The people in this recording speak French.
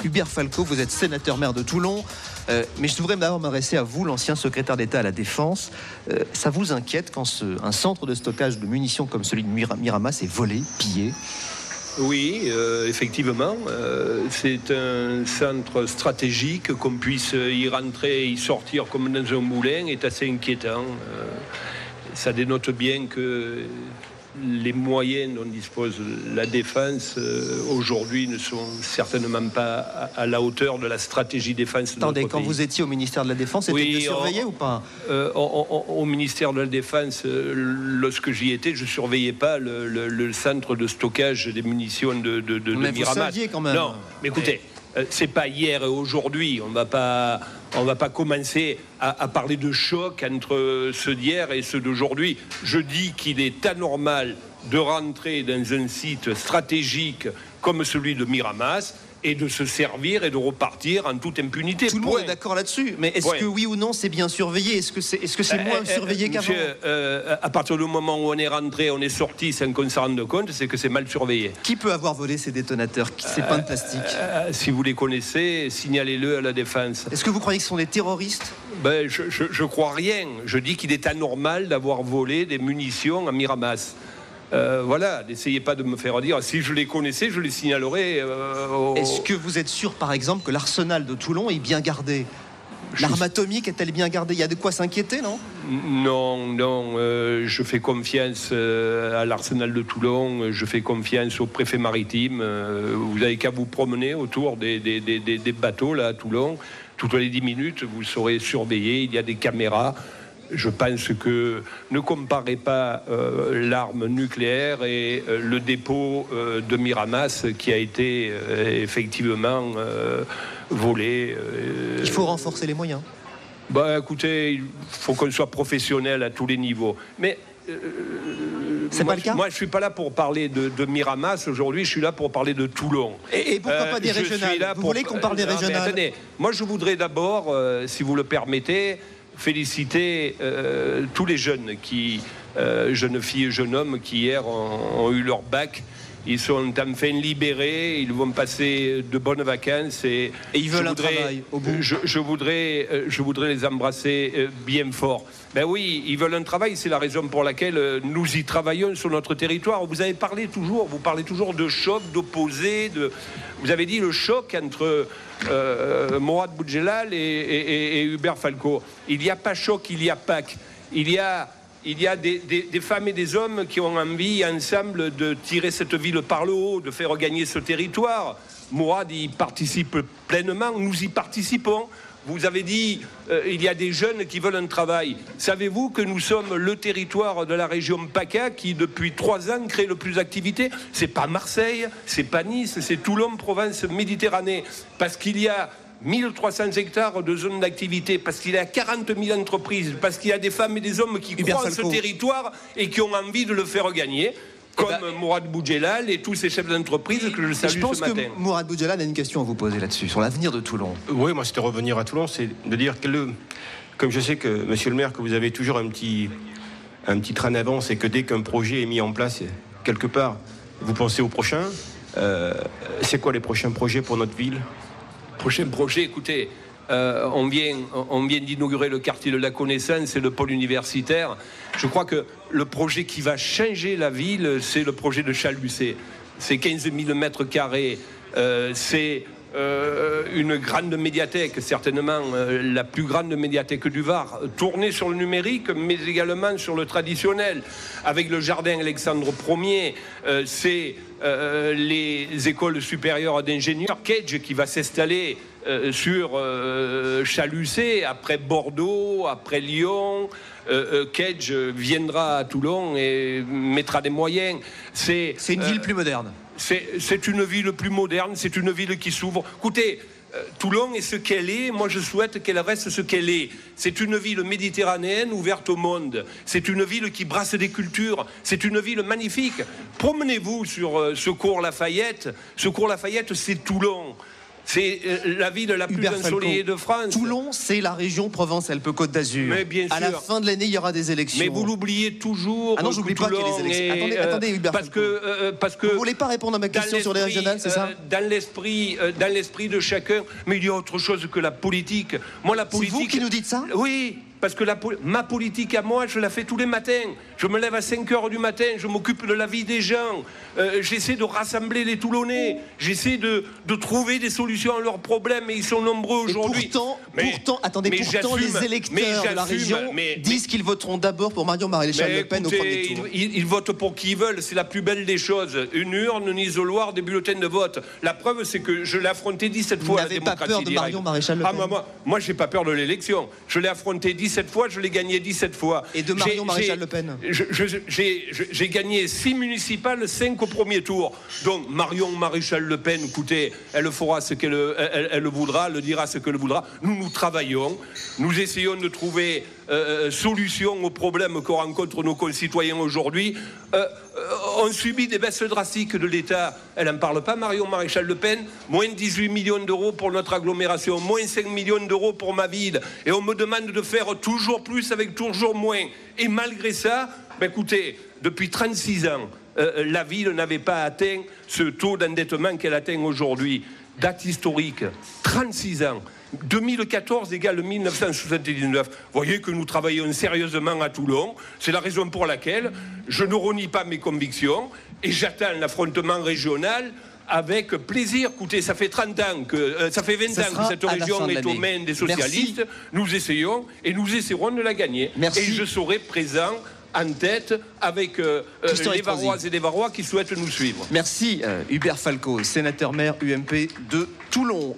Hubert Falco, vous êtes sénateur-maire de Toulon. Mais je voudrais d'abord m'adresser à vous, l'ancien secrétaire d'État à la Défense. Ça vous inquiète quand un centre de stockage de munitions comme celui de Miramas est volé, pillé ? Oui, effectivement, c'est un centre stratégique. Qu'on puisse y rentrer et y sortir comme dans un moulin est assez inquiétant. Ça dénote bien que les moyens dont dispose la défense aujourd'hui ne sont certainement pas à la hauteur de la stratégie défense de notre pays. Quand vous étiez au ministère de la Défense, c'était bien surveillé ou pas ? Au ministère de la Défense, lorsque j'y étais, je ne surveillais pas le centre de stockage des munitions de mais Miramas. Vous saviez quand même. Non, mais écoutez, c'est pas hier et aujourd'hui. On va pas commencer à parler de choc entre ceux d'hier et ceux d'aujourd'hui. Je dis qu'il est anormal de rentrer dans un site stratégique comme celui de Miramas et de se servir et de repartir en toute impunité. Tout le monde est d'accord là-dessus. Mais est-ce que oui ou non c'est bien surveillé ? Est-ce que c'est moins surveillé qu'avant ? À partir du moment où on est rentré, on est sorti sans qu'on s'en rende compte, c'est que c'est mal surveillé. Qui peut avoir volé ces détonateurs, ces pains de plastique ? Si vous les connaissez, signalez-le à la Défense. Est-ce que vous croyez que ce sont des terroristes ? Je crois rien. Je dis qu'il est anormal d'avoir volé des munitions à Miramas. Voilà, n'essayez pas de me faire dire. Si je les connaissais, je les signalerais. Est-ce que vous êtes sûr, par exemple, que l'arsenal de Toulon est bien gardé ? L'arme atomique est-elle bien gardée ? Il y a de quoi s'inquiéter, non ? Non. Je fais confiance à l'arsenal de Toulon. Je fais confiance au préfet maritime. Vous n'avez qu'à vous promener autour des bateaux là à Toulon. Toutes les 10 minutes, vous serez surveillé. Il y a des caméras. Je pense que ne comparez pas l'arme nucléaire et le dépôt de Miramas qui a été effectivement volé. Il faut renforcer les moyens. Écoutez, il faut qu'on soit professionnel à tous les niveaux. Mais c'est pas le cas. Moi, je suis pas là pour parler de Miramas aujourd'hui. Je suis là pour parler de Toulon. Et pourquoi pas des régionales ? Vous voulez qu'on parle des régionales ? Attendez, moi, je voudrais d'abord, si vous le permettez, féliciter tous les jeunes jeunes filles et jeunes hommes qui hier ont eu leur bac. Ils sont enfin libérés, ils vont passer de bonnes vacances et ils veulent un travail au bout. Je voudrais les embrasser bien fort. Ben oui, ils veulent un travail, c'est la raison pour laquelle nous y travaillons sur notre territoire. Vous parlez toujours de choc, d'opposé, vous avez dit le choc entre Mourad Boudjelal et Hubert Falco. Il n'y a pas choc, il y a Pâques. Il y a des femmes et des hommes qui ont envie ensemble de tirer cette ville par le haut, de faire gagner ce territoire. Mourad y participe pleinement, nous y participons. Vous avez dit, il y a des jeunes qui veulent un travail. Savez-vous que nous sommes le territoire de la région PACA qui, depuis 3 ans, crée le plus d'activités ? C'est pas Marseille, c'est pas Nice, c'est Toulon, Provence, Méditerranée. Parce qu'il y a 1300 hectares de zones d'activité, parce qu'il y a 40 000 entreprises, parce qu'il y a des femmes et des hommes qui croient en ce territoire et qui ont envie de le faire gagner. Comme Mourad Boudjelal et tous ces chefs d'entreprise que je salue ce matin. Je pense que Mourad Boudjelal a une question à vous poser là-dessus, sur l'avenir de Toulon. Oui, moi c'était revenir à Toulon, c'est de dire comme je sais que, monsieur le maire, que vous avez toujours un petit train d'avance et que dès qu'un projet est mis en place quelque part, vous pensez au prochain. C'est quoi les prochains projets pour notre ville ? Prochain projet, écoutez, on vient d'inaugurer le quartier de la connaissance et le pôle universitaire. Je crois que le projet qui va changer la ville, c'est le projet de Chalucé. C'est 15 000 mètres carrés, c'est une grande médiathèque, certainement la plus grande médiathèque du Var, tournée sur le numérique, mais également sur le traditionnel, avec le jardin Alexandre Ier. C'est les écoles supérieures d'ingénieurs, Kedge qui va s'installer sur Chalucé, après Bordeaux, après Lyon. Kedge viendra à Toulon et mettra des moyens. C'est une ville plus moderne. C'est une ville plus moderne, c'est une ville qui s'ouvre. Écoutez, Toulon est ce qu'elle est, moi je souhaite qu'elle reste ce qu'elle est. C'est une ville méditerranéenne ouverte au monde. C'est une ville qui brasse des cultures. C'est une ville magnifique. Promenez-vous sur Secours Lafayette. Secours Lafayette, c'est Toulon. C'est la ville la plus ensoleillée de France. Toulon, c'est la région Provence-Alpes-Côte d'Azur. Mais bien sûr. À la fin de l'année, il y aura des élections. Mais vous l'oubliez toujours. Ah non, j'oublie pas qu'il y a des élections. Attendez, Hubert Falco. Parce que vous voulez pas répondre à ma question sur les régionales, c'est ça? Dans l'esprit de chacun. Mais il y a autre chose que la politique. Moi, la politique. C'est vous qui nous dites ça? Oui. Parce que ma politique à moi, je la fais tous les matins. Je me lève à 5 h du matin, je m'occupe de la vie des gens. J'essaie de rassembler les Toulonnais. J'essaie de trouver des solutions à leurs problèmes. Et ils sont nombreux aujourd'hui. Pourtant, les électeurs de la région disent qu'ils voteront d'abord pour Marion Maréchal Le Pen au premier tour. Ils votent pour qui ils veulent. C'est la plus belle des choses. Une urne, un isoloir, des bulletins de vote. La preuve, c'est que je l'ai affronté 17 fois. Vous n'avez pas peur de Marion Maréchal Le Pen? Moi, j'ai pas peur de l'élection. Je l'ai affronté 17 fois, je l'ai gagné 17 fois. Et de Marion Maréchal Le Pen? J'ai gagné 6 municipales, 5 au premier tour. Donc Marion Maréchal Le Pen, écoutez, elle fera ce qu'elle voudra, elle dira ce qu'elle voudra. Nous travaillons, nous essayons de trouver solution aux problèmes que rencontrent nos concitoyens aujourd'hui. On subit des baisses drastiques de l'État. Elle n'en parle pas, Marion Maréchal Le Pen. Moins 18 millions d'euros pour notre agglomération, moins 5 millions d'euros pour ma ville. Et on me demande de faire toujours plus avec toujours moins. Et malgré ça, écoutez, depuis 36 ans, la ville n'avait pas atteint ce taux d'endettement qu'elle atteint aujourd'hui. Date historique, 36 ans. 2014 égale 1979. Vous voyez que nous travaillons sérieusement à Toulon. C'est la raison pour laquelle je ne renie pas mes convictions et j'attends l'affrontement régional avec plaisir. Écoutez, ça fait 30 ans ça fait 20 ans que cette région est aux mains des socialistes. Merci. Nous essayons et nous essaierons de la gagner. Merci. Et je serai présent en tête avec les Varoises et les Varois qui souhaitent nous suivre. Merci Hubert Falco, sénateur-maire UMP de Toulon.